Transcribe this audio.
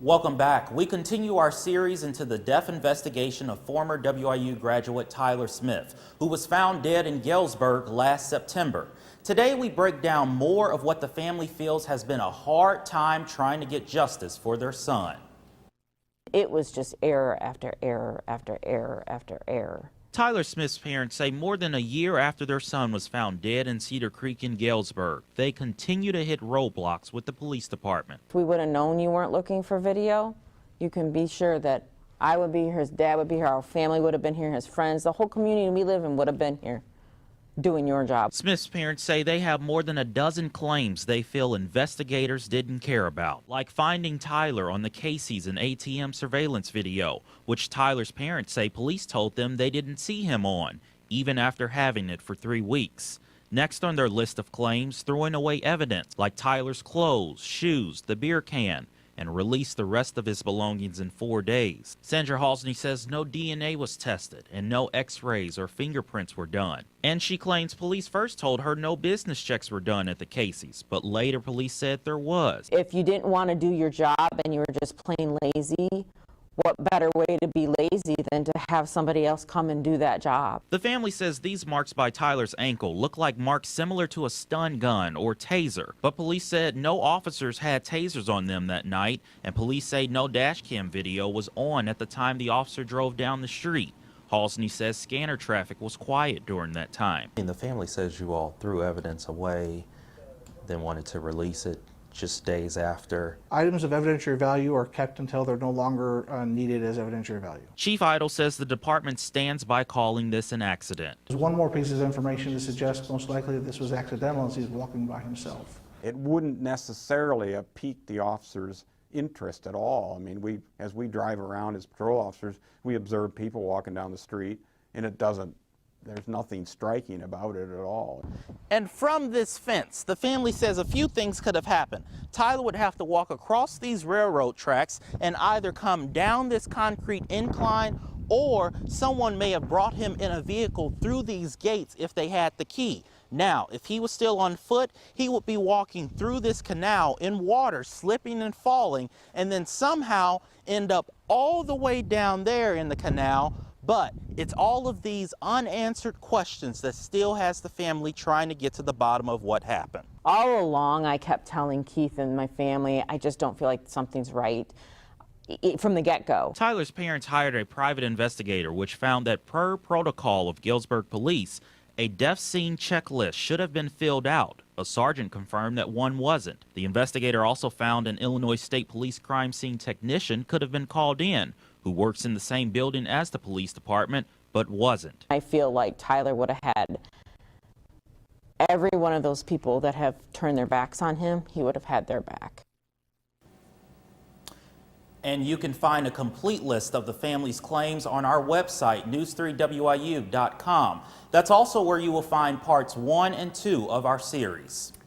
Welcome back. We continue our series into the death investigation of former WIU graduate Tyler Smith, who was found dead in Galesburg last September. Today we break down more of what the family feels has been a hard time trying to get justice for their son. It was just error after error after error after error. Tyler Smith's parents say more than a year after their son was found dead in Cedar Creek in Galesburg, they continue to hit roadblocks with the police department. If we would have known you weren't looking for video, you can be sure that I would be here, his dad would be here, our family would have been here, his friends, the whole community we live in would have been here doing your job. Smith's parents say they have more than a dozen claims they feel investigators didn't care about, like finding Tyler on the Casey's and ATM surveillance video, which Tyler's parents say police told them they didn't see him on, even after having it for 3 weeks. Next on their list of claims, throwing away evidence like Tyler's clothes, shoes, the beer can, and release the rest of his belongings in 4 days. Sandra Halsney says no DNA was tested and no x-rays or fingerprints were done. And she claims police first told her no business checks were done at the Casey's, but later police said there was. If you didn't want to do your job and you were just plain lazy, what better way to be lazy than to have somebody else come and do that job? The family says these marks by Tyler's ankle look like marks similar to a stun gun or taser, but police said no officers had tasers on them that night, and police say no dash cam video was on at the time the officer drove down the street. Halsney says scanner traffic was quiet during that time. And the family says you all threw evidence away, then wanted to release it just days after. Items of evidentiary value are kept until they're no longer needed as evidentiary value. Chief Idle says the department stands by calling this an accident. There's one more piece of information to suggest most likely that this was accidental as he's walking by himself. It wouldn't necessarily have piqued the officers' interest at all. I mean, as we drive around as patrol officers, we observe people walking down the street, and there's nothing striking about it at all. And from this fence, the family says a few things could have happened. Tyler would have to walk across these railroad tracks and either come down this concrete incline, or someone may have brought him in a vehicle through these gates if they had the key. Now, if he was still on foot, he would be walking through this canal in water, slipping and falling, and then somehow end up all the way down there in the canal. But it's all of these unanswered questions that still has the family trying to get to the bottom of what happened. All along, I kept telling Keith and my family, I just don't feel like something's right from the get-go. Tyler's parents hired a private investigator, which found that per protocol of Galesburg Police, a death scene checklist should have been filled out. A sergeant confirmed that one wasn't. The investigator also found an Illinois State Police crime scene technician could have been called in, who works in the same building as the police department, but wasn't. I feel like Tyler would have had every one of those people that have turned their backs on him, he would have had their back. And you can find a complete list of the family's claims on our website, news3wiu.com. That's also where you will find parts 1 and 2 of our series.